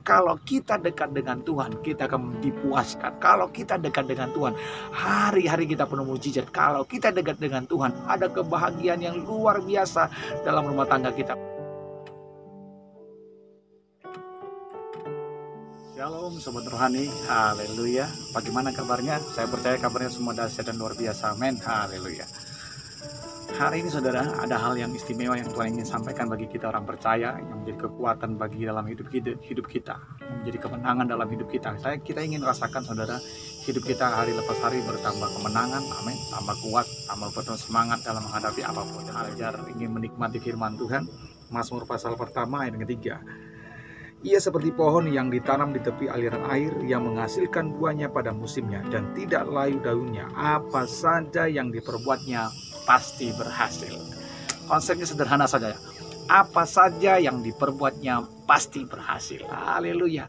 Kalau kita dekat dengan Tuhan, kita akan dipuaskan. Kalau kita dekat dengan Tuhan, hari-hari kita penuh mujizat. Kalau kita dekat dengan Tuhan, ada kebahagiaan yang luar biasa dalam rumah tangga kita. Shalom Sobat Rohani, haleluya. Bagaimana kabarnya? Saya percaya kabarnya semua dahsyat dan luar biasa, amin, haleluya. Hari ini saudara, ada hal yang istimewa yang Tuhan ingin sampaikan bagi kita orang percaya, yang menjadi kekuatan bagi dalam hidup kita, yang menjadi kemenangan dalam hidup kita. Kita ingin rasakan saudara, hidup kita hari lepas hari bertambah kemenangan, amin, tambah kuat, tambah penuh semangat dalam menghadapi apapun. Belajar ingin menikmati firman Tuhan, Mazmur pasal pertama ayat ketiga. Ia seperti pohon yang ditanam di tepi aliran air, yang menghasilkan buahnya pada musimnya dan tidak layu daunnya. Apa saja yang diperbuatnya pasti berhasil. Konsepnya sederhana saja. Apa saja yang diperbuatnya pasti berhasil. Haleluya.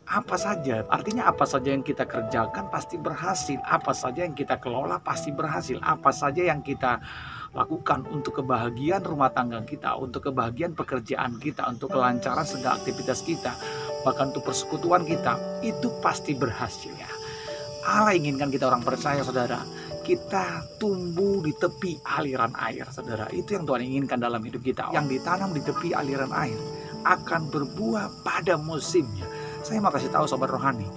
Apa saja, artinya apa saja yang kita kerjakan pasti berhasil. Apa saja yang kita kelola pasti berhasil. Apa saja yang kita lakukan untuk kebahagiaan rumah tangga kita, untuk kebahagiaan pekerjaan kita, untuk kelancaran segala aktivitas kita, bahkan untuk persekutuan kita, itu pasti berhasil ya. Allah inginkan kita orang percaya saudara, kita tumbuh di tepi aliran air saudara. Itu yang Tuhan inginkan dalam hidup kita. Yang ditanam di tepi aliran air akan berbuah pada musimnya. Saya mau kasih tahu Sobat Rohani,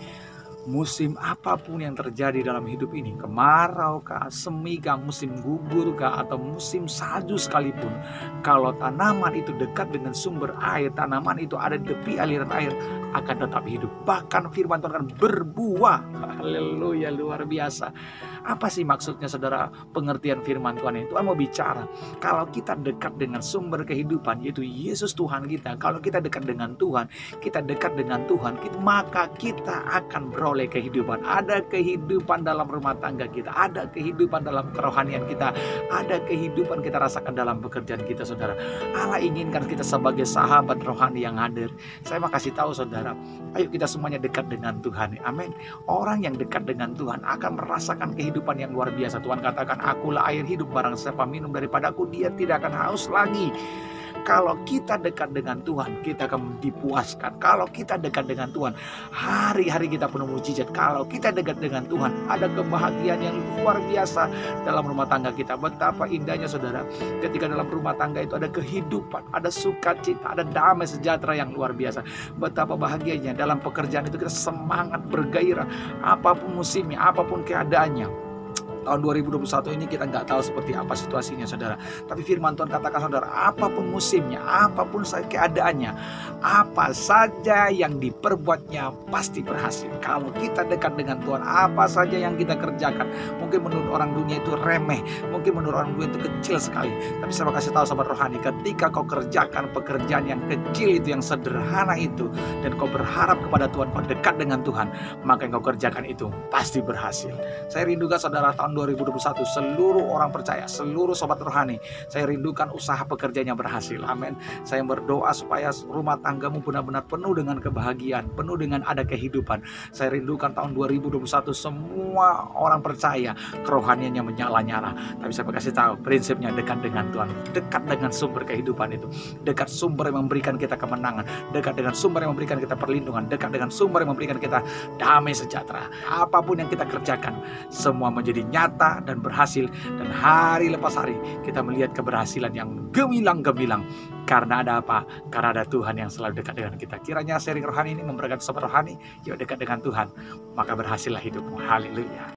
musim apapun yang terjadi dalam hidup ini, kemarau kah, semi kah, musim gugur kah, atau musim salju sekalipun, kalau tanaman itu dekat dengan sumber air, tanaman itu ada di tepi aliran air, akan tetap hidup. Bahkan firman Tuhan akan berbuah. Haleluya, luar biasa. Apa sih maksudnya saudara pengertian firman Tuhan itu? Tuhan mau bicara, kalau kita dekat dengan sumber kehidupan, yaitu Yesus Tuhan kita, kalau kita dekat dengan Tuhan, kita dekat dengan Tuhan, maka kita akan beroleh kehidupan. Ada kehidupan dalam rumah tangga kita, ada kehidupan dalam kerohanian kita, ada kehidupan kita rasakan dalam pekerjaan kita saudara. Allah inginkan kita sebagai sahabat rohani yang hadir. Saya mau kasih tahu saudara, ayo kita semuanya dekat dengan Tuhan, amin. Orang yang dekat dengan Tuhan akan merasakan kehidupan yang luar biasa. Tuhan katakan, akulah air hidup, barang siapa minum daripadaku, dia tidak akan haus lagi. Kalau kita dekat dengan Tuhan, kita akan dipuaskan. Kalau kita dekat dengan Tuhan, hari-hari kita penuh mujizat. Kalau kita dekat dengan Tuhan, ada kebahagiaan yang luar biasa dalam rumah tangga kita. Betapa indahnya saudara, ketika dalam rumah tangga itu ada kehidupan, ada sukacita, ada damai sejahtera yang luar biasa. Betapa bahagianya dalam pekerjaan itu kita semangat, bergairah. Apapun musimnya, apapun keadaannya. Tahun 2021 ini kita nggak tahu seperti apa situasinya saudara. Tapi firman Tuhan katakan saudara, apapun musimnya, apapun keadaannya, apa saja yang diperbuatnya pasti berhasil. Kalau kita dekat dengan Tuhan, apa saja yang kita kerjakan, mungkin menurut orang dunia itu remeh, mungkin menurut orang dunia itu kecil sekali. Tapi saya mau kasih tahu Sobat Rohani, ketika kau kerjakan pekerjaan yang kecil itu, yang sederhana itu, dan kau berharap kepada Tuhan, kau dekat dengan Tuhan, maka yang kau kerjakan itu pasti berhasil. Saya rindukan saudara, tahun 2021 seluruh orang percaya, seluruh sobat rohani, saya rindukan usaha pekerjaannya berhasil, amin. Saya berdoa supaya rumah tanggamu benar-benar penuh dengan kebahagiaan, penuh dengan ada kehidupan. Saya rindukan tahun 2021 semua orang percaya kerohaniannya menyala-nyala. Tapi saya kasih tahu prinsipnya, dekat dengan Tuhan, dekat dengan sumber kehidupan itu, dekat sumber yang memberikan kita kemenangan, dekat dengan sumber yang memberikan kita perlindungan, dekat dengan sumber yang memberikan kita damai sejahtera. Apapun yang kita kerjakan, semua menjadi nyata dan berhasil, dan hari lepas hari kita melihat keberhasilan yang gemilang-gemilang. Karena ada apa? Karena ada Tuhan yang selalu dekat dengan kita. Kiranya sharing rohani ini memberkati sobat rohani. Yuk dekat dengan Tuhan, maka berhasillah hidupmu. Haleluya.